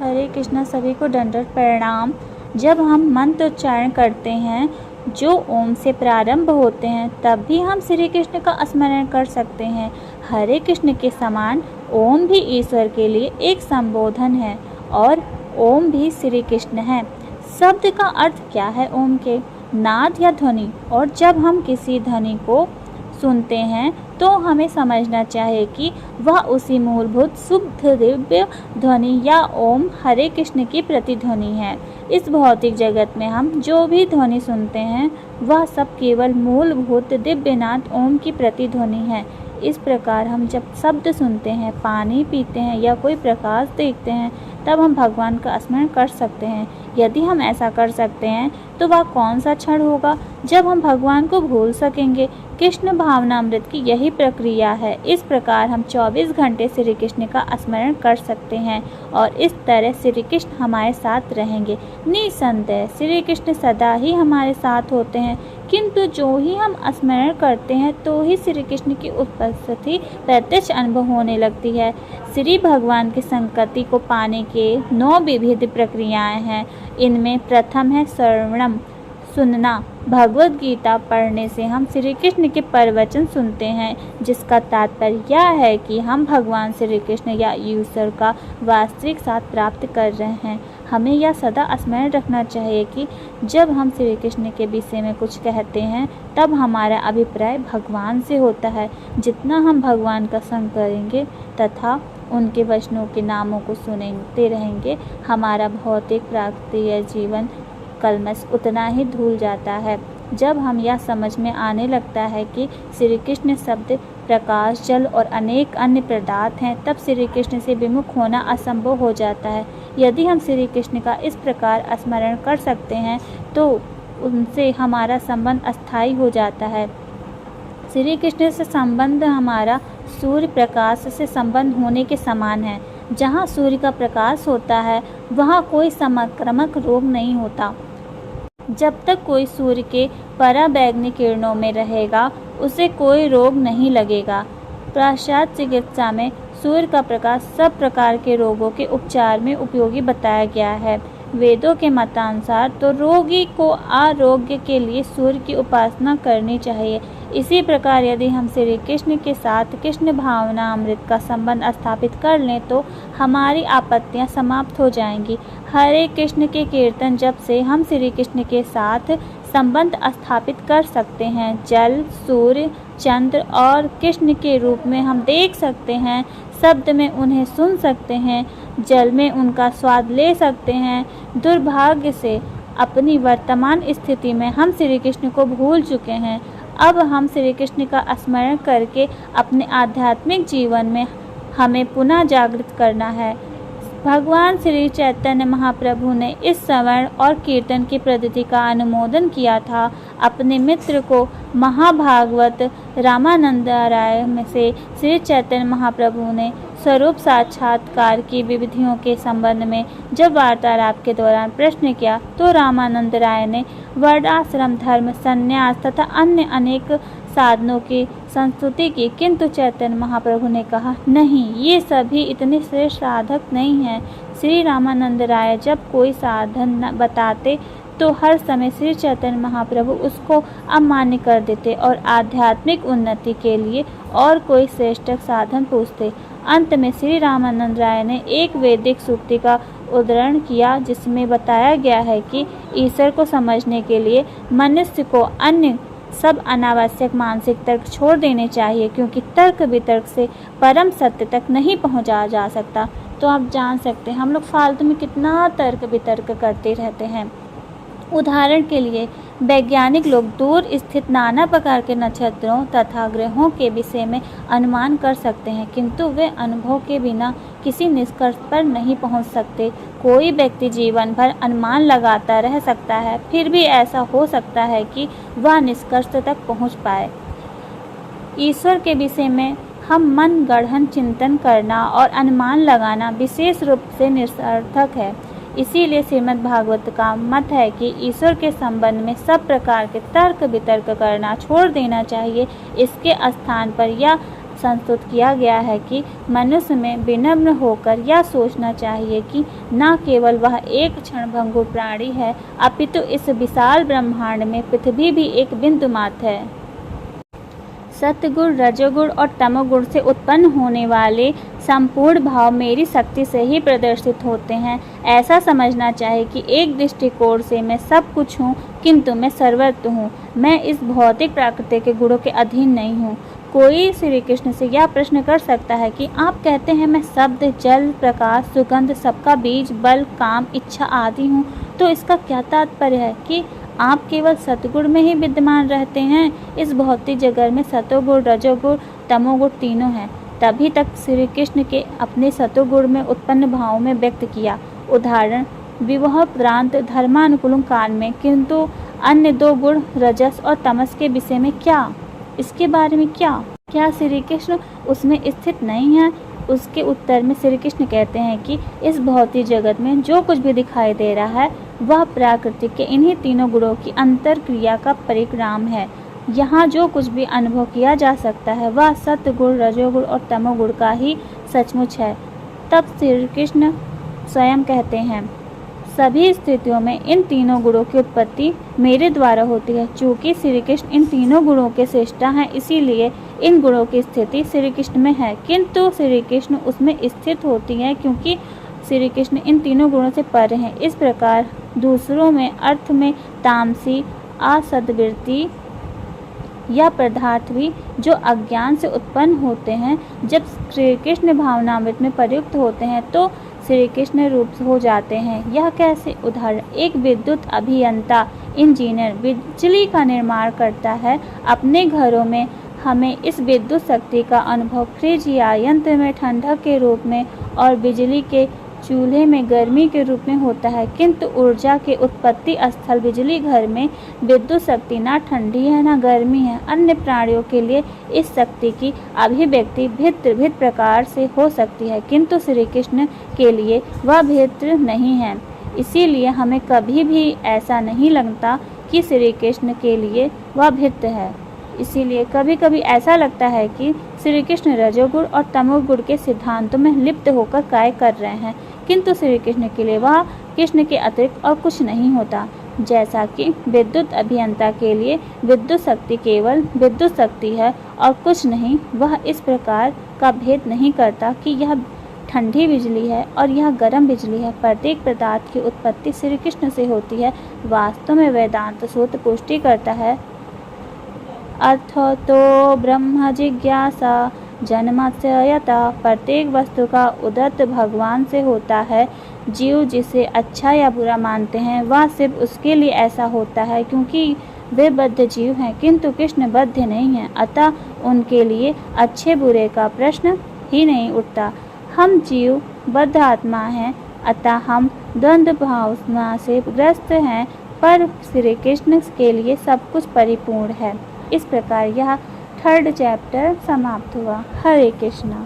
हरे कृष्णा, सभी को दंडवत प्रणाम। जब हम मंत्र उच्चारण करते हैं जो ओम से प्रारंभ होते हैं तब भी हम श्री कृष्ण का स्मरण कर सकते हैं। हरे कृष्ण के समान ओम भी ईश्वर के लिए एक संबोधन है और ओम भी श्री कृष्ण है। शब्द का अर्थ क्या है? ओम के नाद या ध्वनि, और जब हम किसी ध्वनि को सुनते हैं तो हमें समझना चाहिए कि वह उसी मूलभूत शुद्ध दिव्य ध्वनि या ओम हरे कृष्ण की प्रतिध्वनि है। इस भौतिक जगत में हम जो भी ध्वनि सुनते हैं वह सब केवल मूलभूत दिव्यनाद ओम की प्रतिध्वनि है। इस प्रकार हम जब शब्द सुनते हैं, पानी पीते हैं या कोई प्रकाश देखते हैं तब हम भगवान का स्मरण कर सकते हैं। यदि हम ऐसा कर सकते हैं तो वह कौन सा क्षण होगा जब हम भगवान को भूल सकेंगे। कृष्ण भावनामृत की यही प्रक्रिया है। इस प्रकार हम 24 घंटे श्री कृष्ण का स्मरण कर सकते हैं और इस तरह श्री कृष्ण हमारे साथ रहेंगे। निसंदेह श्री कृष्ण सदा ही हमारे साथ होते हैं, किंतु जो ही हम स्मरण करते हैं तो ही श्री कृष्ण की उपस्थिति प्रत्यक्ष अनुभव होने लगती है। श्री भगवान की संगति को पाने के 9 विविध प्रक्रियाएं हैं। इनमें प्रथम है श्रवणम, सुनना। भगवद गीता पढ़ने से हम श्री कृष्ण के प्रवचन सुनते हैं, जिसका तात्पर्य यह है कि हम भगवान श्री कृष्ण या ईश्वर का वास्तविक साथ प्राप्त कर रहे हैं। हमें यह सदा स्मरण रखना चाहिए कि जब हम श्री कृष्ण के विषय में कुछ कहते हैं तब हमारा अभिप्राय भगवान से होता है। जितना हम भगवान का संग करेंगे तथा उनके वचनों के नामों को सुनते रहेंगे, हमारा भौतिक प्राकृतिक जीवन कलमश उतना ही धुल जाता है। जब हम यह समझ में आने लगता है कि श्री कृष्ण शब्द, प्रकाश, जल और अनेक अन्य पदार्थ हैं, तब श्री कृष्ण से विमुख होना असंभव हो जाता है। यदि हम श्री कृष्ण का इस प्रकार स्मरण कर सकते हैं तो उनसे हमारा संबंध अस्थायी हो जाता है। श्री कृष्ण से संबंध हमारा सूर्य प्रकाश से संबंध होने के समान है। जहाँ सूर्य का प्रकाश होता है वहाँ कोई संक्रामक रोग नहीं होता। जब तक कोई सूर्य के पराबैंगनी किरणों में रहेगा उसे कोई रोग नहीं लगेगा। पाश्चात्य चिकित्सा में सूर्य का प्रकाश सब प्रकार के रोगों के उपचार में उपयोगी बताया गया है। वेदों के मतानुसार तो रोगी को आरोग्य के लिए सूर्य की उपासना करनी चाहिए। इसी प्रकार यदि हम श्री कृष्ण के साथ कृष्ण भावना अमृत का संबंध स्थापित कर लें तो हमारी आपत्तियां समाप्त हो जाएंगी। हरे कृष्ण के कीर्तन जब से हम श्री कृष्ण के साथ संबंध स्थापित कर सकते हैं। जल, सूर्य, चंद्र और कृष्ण के रूप में हम देख सकते हैं, शब्द में उन्हें सुन सकते हैं, जल में उनका स्वाद ले सकते हैं। दुर्भाग्य से अपनी वर्तमान स्थिति में हम श्री कृष्ण को भूल चुके हैं। अब हम श्री कृष्ण का स्मरण करके अपने आध्यात्मिक जीवन में हमें पुनः जागृत करना है। भगवान श्री चैतन्य महाप्रभु ने इस श्रवण और कीर्तन की पद्धति का अनुमोदन किया था। अपने मित्र को महाभागवत रामानंद राय में से श्री चैतन्य महाप्रभु ने स्वरूप साक्षात्कार की विधियों के संबंध में जब वार्तालाप के दौरान प्रश्न किया तो रामानंद राय ने वर्णाश्रम धर्म, संन्यास तथा अन्य अनेक साधनों की संस्तुति की, किंतु चैतन्य महाप्रभु ने कहा, नहीं, ये सभी इतने श्रेष्ठ साधक नहीं हैं। श्री रामानंद राय जब कोई साधन बताते तो हर समय श्री चैतन्य महाप्रभु उसको अमान्य कर देते और आध्यात्मिक उन्नति के लिए और कोई श्रेष्ठ साधन पूछते। अंत में श्री रामानंद राय ने एक वैदिक सूक्ति का उद्धरण किया जिसमें बताया गया है कि ईश्वर को समझने के लिए मनुष्य को अन्य सब अनावश्यक मानसिक तर्क छोड़ देने चाहिए, क्योंकि तर्क वितर्क से परम सत्य तक नहीं पहुंचा जा सकता। तो आप जान सकते हैं हम लोग फालतू में कितना तर्क वितर्क करते रहते हैं। उदाहरण के लिए वैज्ञानिक लोग दूर स्थित नाना प्रकार के नक्षत्रों तथा ग्रहों के विषय में अनुमान कर सकते हैं, किंतु वे अनुभव के बिना किसी निष्कर्ष पर नहीं पहुंच सकते। कोई व्यक्ति जीवन भर अनुमान लगाता रह सकता है, फिर भी ऐसा हो सकता है कि वह निष्कर्ष तक पहुंच पाए। ईश्वर के विषय में हम मन गढ़न चिंतन करना और अनुमान लगाना विशेष रूप से निरर्थक है। इसीलिए श्रीमद् भागवत का मत है कि ईश्वर के संबंध में सब प्रकार के तर्क वितर्क करना छोड़ देना चाहिए। इसके स्थान पर या संस्तुत किया गया है कि मनुष्य में विनम्र होकर यह सोचना चाहिए कि न केवल वह एक क्षणभंगुर प्राणी है, अपितु इस विशाल ब्रह्मांड में पृथ्वी भी एक बिंदु मात्र है। सत्गुण, रजोगुण और तमोगुण से उत्पन्न होने वाले संपूर्ण भाव मेरी शक्ति से ही प्रदर्शित होते हैं। ऐसा समझना चाहिए कि एक दृष्टिकोण से मैं सब कुछ हूँ, किंतु मैं सर्वत्र हूँ। मैं इस भौतिक प्रकृति के गुणों के अधीन नहीं हूँ। कोई श्री कृष्ण से यह प्रश्न कर सकता है कि आप कहते हैं मैं शब्द, जल, प्रकाश, सुगंध, सबका बीज, बल, काम, इच्छा आदि हूँ, तो इसका क्या तात्पर्य है कि आप केवल सतगुण में ही विद्यमान रहते हैं? इस भौतिक जगत में सतोगुण, रजोगुण, तमोगुण तीनों हैं। तभी तक श्री कृष्ण के अपने सतोगुण में उत्पन्न भावों में व्यक्त किया। उदाहरण, विवाह प्रांत धर्मानुकूल काल में, किंतु अन्य दो गुण रजस और तमस के विषय में क्या? इसके बारे में क्या श्री कृष्ण उसमें स्थित नहीं है? उसके उत्तर में श्री कृष्ण कहते हैं कि इस भौतिक जगत में जो कुछ भी दिखाई दे रहा है वह प्रकृति के इन्हीं तीनों गुणों की अंतर क्रिया का परिणाम है। यहाँ जो कुछ भी अनुभव किया जा सकता है वह सत्गुण, रजोगुण और तमोगुण का ही सचमुच है। तब श्री कृष्ण स्वयं कहते हैं, सभी स्थितियों में इन तीनों गुणों की उत्पत्ति मेरे द्वारा होती है। चूँकि श्री कृष्ण इन तीनों गुणों के श्रेष्ठा हैं, इसीलिए इन गुणों की स्थिति श्री कृष्ण में है, किंतु श्री कृष्ण उसमें स्थित होती है क्योंकि श्री कृष्ण इन तीनों गुणों से परे हैं। इस प्रकार दूसरों में अर्थ में तामसी असद्वृत्ति या पदार्थ भी जो अज्ञान से उत्पन्न होते हैं, जब श्री कृष्ण भावनामृत में प्रयुक्त होते हैं तो श्री कृष्ण रूप हो जाते हैं। यह कैसे? उदाहरण, एक विद्युत अभियंता इंजीनियर बिजली का निर्माण करता है। अपने घरों में हमें इस विद्युत शक्ति का अनुभव फ्रिज या यंत्र में ठंडक के रूप में और बिजली के चूल्हे में गर्मी के रूप में होता है, किंतु ऊर्जा के उत्पत्ति स्थल बिजली घर में विद्युत शक्ति ना ठंडी है ना गर्मी है। अन्य प्राणियों के लिए इस शक्ति की अभिव्यक्ति भिन्न प्रकार से हो सकती है, किंतु श्री कृष्ण के लिए वह भिन्न नहीं है। इसीलिए हमें कभी भी ऐसा नहीं लगता कि श्री कृष्ण के लिए वह भिन्न है। इसीलिए कभी कभी ऐसा लगता है कि श्री कृष्ण रजोगुण और तमोगुण के सिद्धांतों में लिप्त होकर कार्य कर रहे हैं, किंतु श्री कृष्ण के लिए वह कृष्ण के अतिरिक्त और कुछ नहीं होता। जैसा कि विद्युत अभियंता के लिए विद्युत शक्ति केवल विद्युत शक्ति है और कुछ नहीं, वह इस प्रकार का भेद नहीं करता कि यह ठंडी बिजली है और यह गर्म बिजली है। प्रत्येक पदार्थ की उत्पत्ति श्री कृष्ण से होती है। वास्तव में वेदांत सूत्र पुष्टि करता है, अर्थ तो ब्रह्म जिज्ञासा जन्मस्य यथा। प्रत्येक वस्तु का उद्गत भगवान से होता है। जीव जिसे अच्छा या बुरा मानते हैं वह सिर्फ उसके लिए ऐसा होता है क्योंकि वे बद्ध जीव हैं, किंतु कृष्ण बद्ध नहीं हैं, अतः उनके लिए अच्छे बुरे का प्रश्न ही नहीं उठता। हम जीव बद्ध आत्मा हैं, अतः हम द्वंद्व भावना से ग्रस्त हैं, पर श्री कृष्ण के लिए सब कुछ परिपूर्ण है। इस प्रकार यह 3rd चैप्टर समाप्त हुआ। हरे कृष्णा।